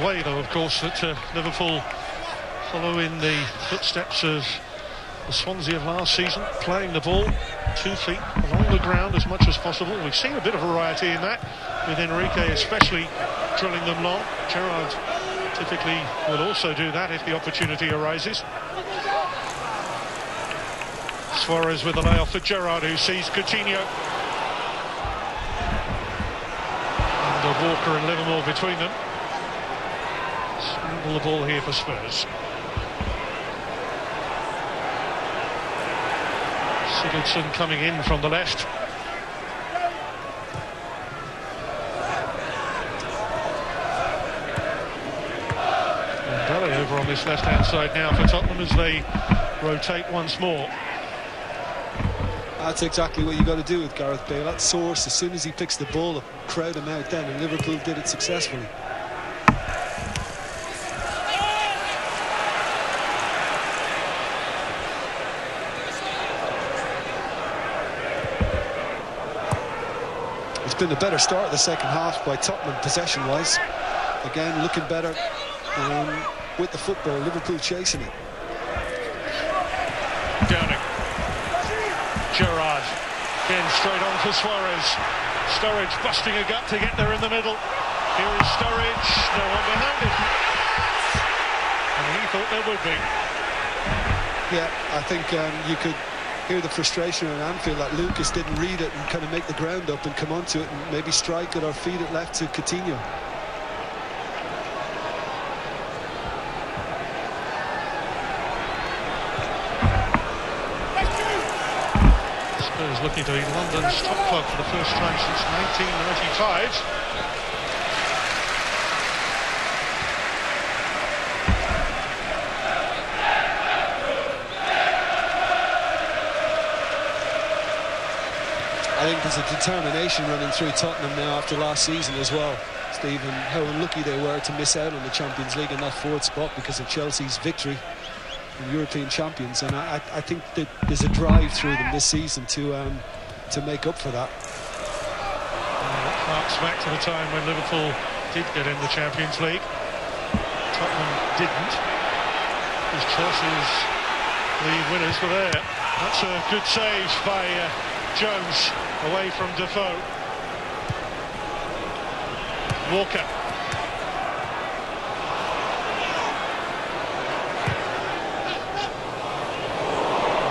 Way though, of course, that Liverpool follow in the footsteps of the Swansea of last season, playing the ball 2 feet along the ground as much as possible. We've seen a bit of variety in that, with Enrique especially drilling them long. Gerrard typically will also do that if the opportunity arises. Suarez with the layoff for Gerrard, who sees Coutinho. And Walker and Livermore between them. Scramble the ball here for Spurs. Sigurdsson coming in from the left. And Belly over on this left-hand side now for Tottenham as they rotate once more. That's exactly what you got to do with Gareth Bale. That source, as soon as he picks the ball up, crowd him out then, and Liverpool did it successfully. It's been a better start of the second half by Tottenham possession-wise. Again, looking better with the football. Liverpool chasing it. Downing. Gerrard. Again, straight on for Suarez. Sturridge busting a gut to get there in the middle. Here is Sturridge. No one behind him. And he thought there would be. Yeah, I think you could hear the frustration on Anfield that Lucas didn't read it and kind of make the ground up and come onto it and maybe strike it or feed it left to Coutinho. Spurs looking to be London's top club for the first time since 1995. I think there's a determination running through Tottenham now after last season as well, Stephen. How unlucky they were to miss out on the Champions League in that fourth spot because of Chelsea's victory in European champions, and I think that there's a drive through them this season to make up for that. Harks back to the time when Liverpool did get in the Champions League. Tottenham didn't. As Chelsea's league winners were there. That's a good save by Jones away from Defoe. Walker.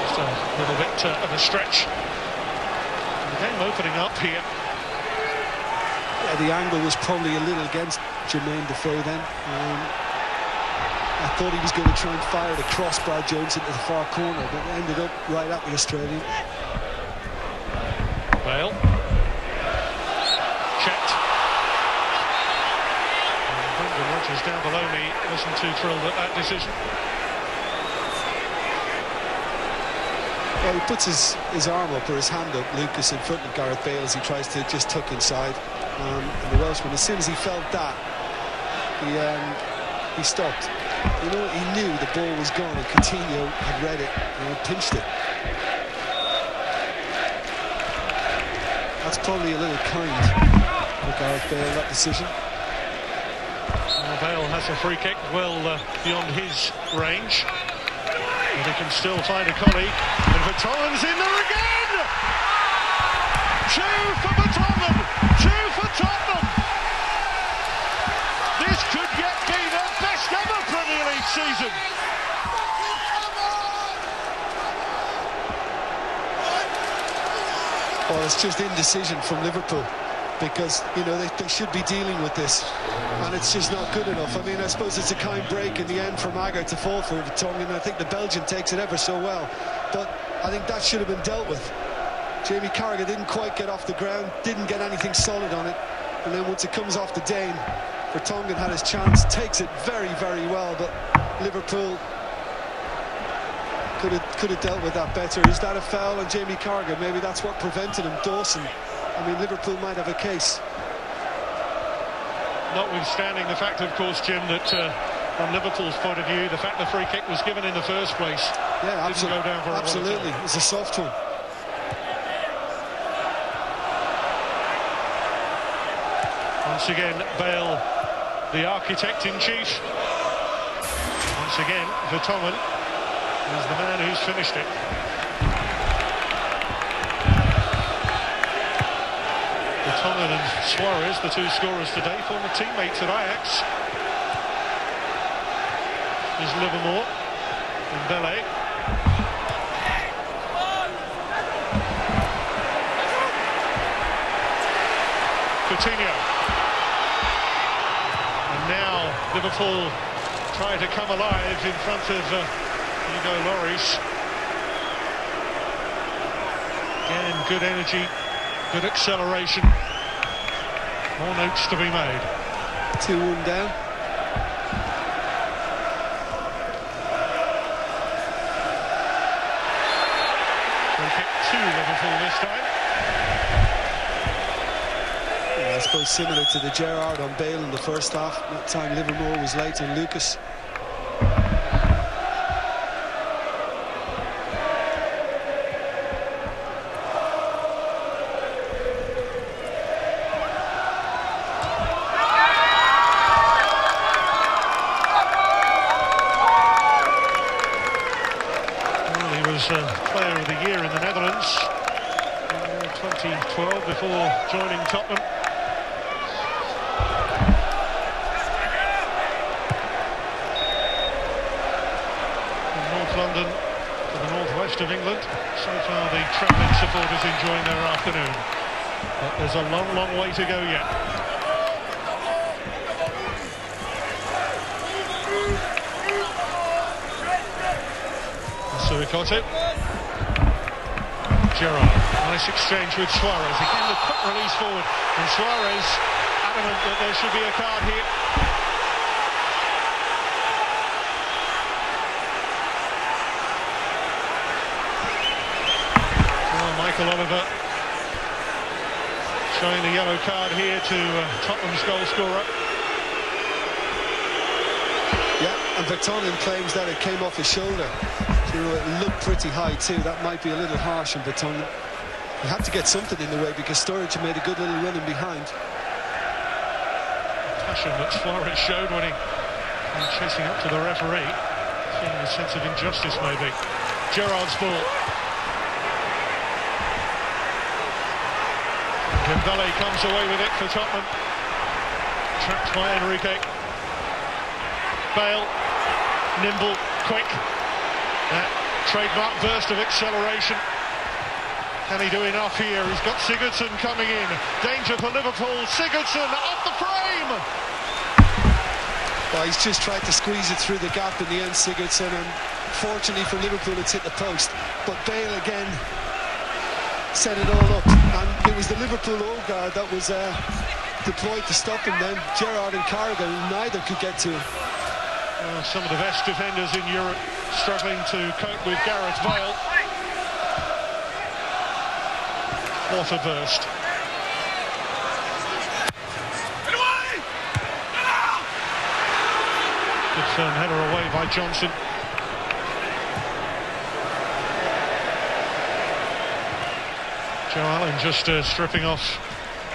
Just a little bit of a stretch. And the game opening up here. Yeah, the angle was probably a little against Jermaine Defoe then. I thought he was going to try and fire the cross by Jones into the far corner, but it ended up right at the Australian. Bale. Checked. And Brendan Rodgers down below me wasn't too thrilled at that decision. Well, he puts his arm up or his hand up, Lucas, in front of Gareth Bale as he tries to just tuck inside. And the Welshman, as soon as he felt that, he stopped. You know, he knew the ball was gone and Coutinho had read it and had pinched it. That's probably a little kind for Gareth Bale, that decision. Well, Bale has a free kick well beyond his range. And he can still find a colleague. And Vertonghen's in there again! 2 for Vertonghen! 2 for Tottenham! This could yet be their best ever Premier League season! Well, it's just indecision from Liverpool because, you know, they should be dealing with this and it's just not good enough. I mean, I suppose it's a kind break in the end for Maguire to fall for Vertonghen, and I think the Belgian takes it ever so well, but I think that should have been dealt with. Jamie Carragher didn't quite get off the ground, didn't get anything solid on it, and then once it comes off the Dane, Vertonghen had his chance, takes it very, very well, but Liverpool could have dealt with that better. Is that a foul on Jamie Carragher? Maybe that's what prevented him. Dawson, I mean, Liverpool might have a case. Notwithstanding the fact, of course, Jim, that from Liverpool's point of view, the fact the free kick was given in the first place didn't go down for absolutely. It was a soft one. Once again, Bale the architect-in-chief. Once again, Vertonghen is the man who's finished it. Vertonghen and Suarez, the two scorers today, former teammates at Ajax. Is Livermore and Bellet. Coutinho. And now Liverpool try to come alive in front of Hugo Lloris. Again, good energy, good acceleration. More notes to be made. 2-1 down. Free kick to Liverpool this time. Yeah, I suppose similar to the Gerrard on Bale in the first half. That time Livermore was late on Lucas. Player of the year in the Netherlands in 2012 before joining Tottenham. From North London to the northwest of England, so far the travelling supporters enjoying their afternoon. But there's a long, long way to go yet. Suricote. Gerrard, nice exchange with Suarez. Again, the quick release forward. And Suarez adamant that there should be a card here. Oh, Michael Oliver showing the yellow card here to Tottenham's goal scorer. Yeah, and Vertonghen claims that it came off his shoulder. You know, it looked pretty high too. That might be a little harsh on Vertonghen. He had to get something in the way because Sturridge made a good little run in behind. Passion that Suarez showed when he was chasing up to the referee, feeling a sense of injustice maybe. Gerrard's ball. Dembele comes away with it for Tottenham. Trapped by Enrique. Bale, nimble, quick. That trademark burst of acceleration. Can he do enough here? He's got Sigurdsson coming in. Danger for Liverpool. Sigurdsson off the frame. Well, he's just tried to squeeze it through the gap in the end, Sigurdsson, and fortunately for Liverpool it's hit the post. But Bale again set it all up, and it was the Liverpool old guard that was deployed to stop him then. Gerrard and Carragher, neither could get to him. Some of the best defenders in Europe struggling to cope with Gareth Bale. What a burst. Good firm header away by Johnson. Joe Allen just stripping off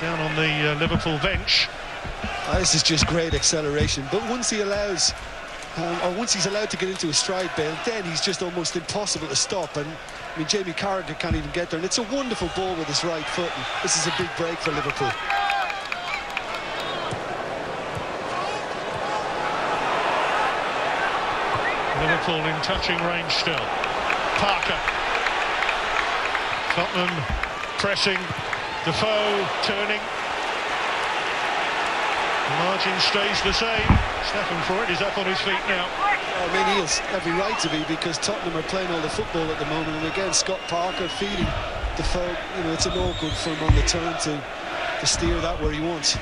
down on the Liverpool bench. This is just great acceleration, but once he allows or once he's allowed to get into a stride, Bale, then he's just almost impossible to stop. And I mean, Jamie Carragher can't even get there, and it's a wonderful ball with his right foot, and this is a big break for Liverpool. Liverpool in touching range still. Parker. Tottenham pressing. Defoe turning. The margin stays the same. Stefan Freud is up on his feet now. I mean, he has every right to be, because Tottenham are playing all the football at the moment, and again, Scott Parker feeding Defoe. You know, it's an awkward for him on the turn to steer that where he wants.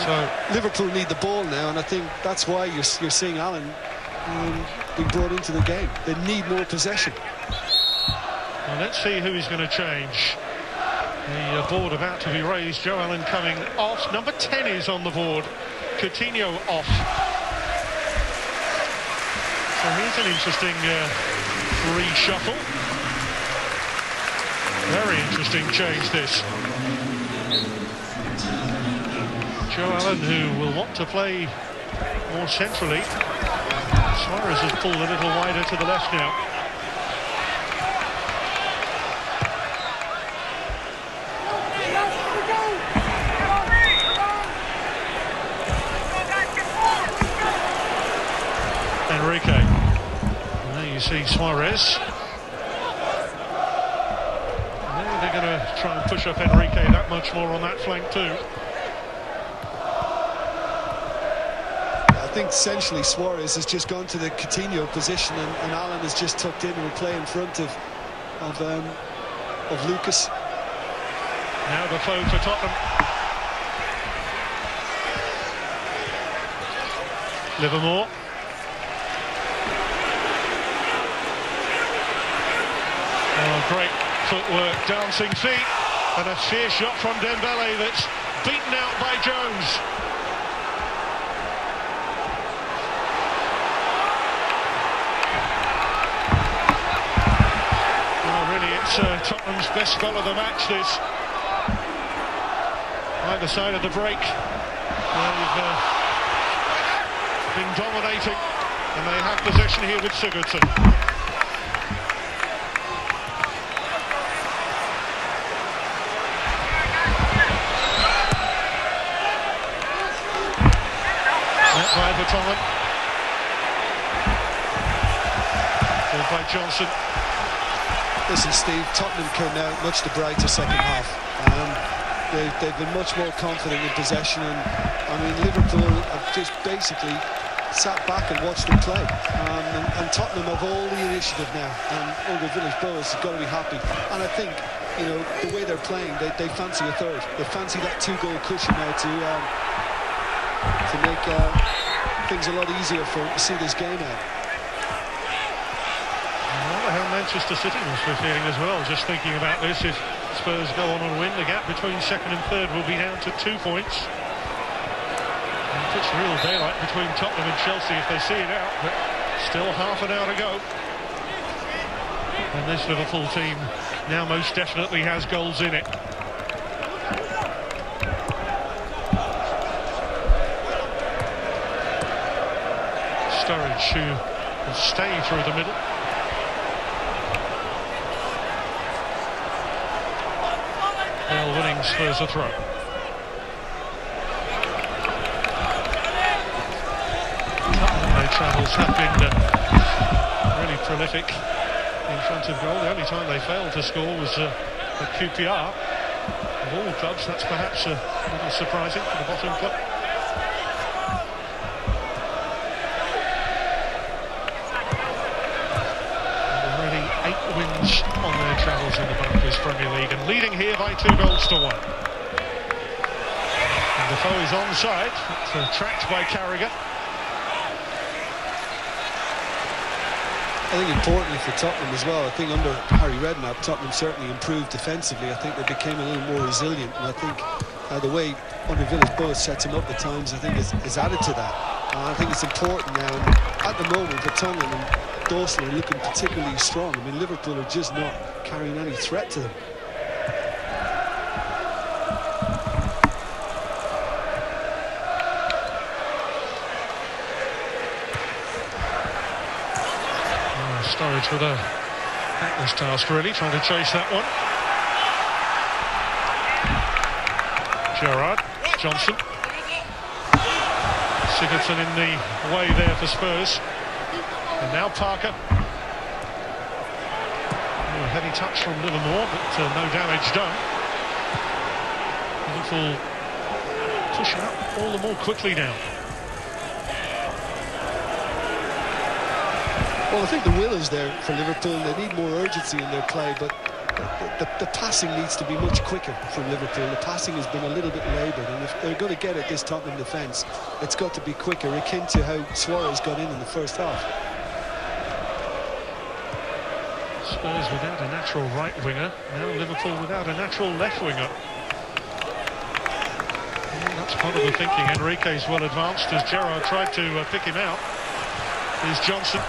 So Liverpool need the ball now, and I think that's why you're seeing Allen being brought into the game. They need more possession. Well, let's see who he's going to change. The board about to be raised. Joe Allen coming off. Number 10 is on the board. Coutinho off. So here's an interesting reshuffle. Very interesting change, this. Joe Allen, who will want to play more centrally. Suarez has pulled a little wider to the left now. Enrique. And there you see Suarez. And now they're going to try and push up Enrique that much more on that flank too. I think essentially Suarez has just gone to the Coutinho position, and Allen has just tucked in and will play in front of Lucas. Now the foe for Tottenham. Livermore. Oh, great footwork, dancing feet, and a sheer shot from Dembele that's beaten out by Jones. Tottenham's best spell of the match, this. Either side of the break, they've been dominating, and they have possession here with Sigurdsson. Net by Vertonghen. Ball by Johnson. Listen, Steve, Tottenham came out much the brighter second half. They've been much more confident in possession, and I mean Liverpool have just basically sat back and watched them play. And Tottenham have all the initiative now, and under Villas-Boas has got to be happy. And I think, you know, the way they're playing, they fancy a third. They fancy that 2-goal cushion now to make things a lot easier for them to see this game out. How Manchester City must be feeling as well, just thinking about this. If Spurs go on and win, the gap between second and third will be down to 2 points. And it puts real daylight between Tottenham and Chelsea if they see it out, but still half an hour to go. And this Liverpool team now most definitely has goals in it. Sturridge, who will stay through the middle. Winning Spurs a throw. Their travels have been really prolific in front of goal. The only time they failed to score was at QPR. Of all clubs, that's perhaps a little surprising for the bottom club. Already 8 wins on their travels in the Barclays Premier League, and leading here by 2-1. And the foe is onside. It's tracked by Carragher. I think importantly for Tottenham as well, I think under Harry Redknapp, Tottenham certainly improved defensively. I think they became a little more resilient, and I think the way under Villas-Boas sets him up at times, I think is added to that. I think it's important now. And at the moment, Vertonghen and Dawson are looking particularly strong. I mean, Liverpool are just not carrying any threat to them. Sturridge with a thankless task, really, trying to chase that one. Gerrard, Johnson. Sigurdsson in the way there for Spurs. And now Parker. Oh, a heavy touch from Livermore, but no damage done. Liverpool push out all the more quickly now. Well, I think the will is there for Liverpool. They need more urgency in their play, but the passing needs to be much quicker from Liverpool. The passing has been a little bit laboured, and if they're going to get at this Tottenham defence, it's got to be quicker, akin to how Suarez got in the first half. Spurs without a natural right winger, now Liverpool without a natural left winger. And that's part of the thinking. Enrique's well advanced as Gerrard tried to pick him out. Here's Johnson.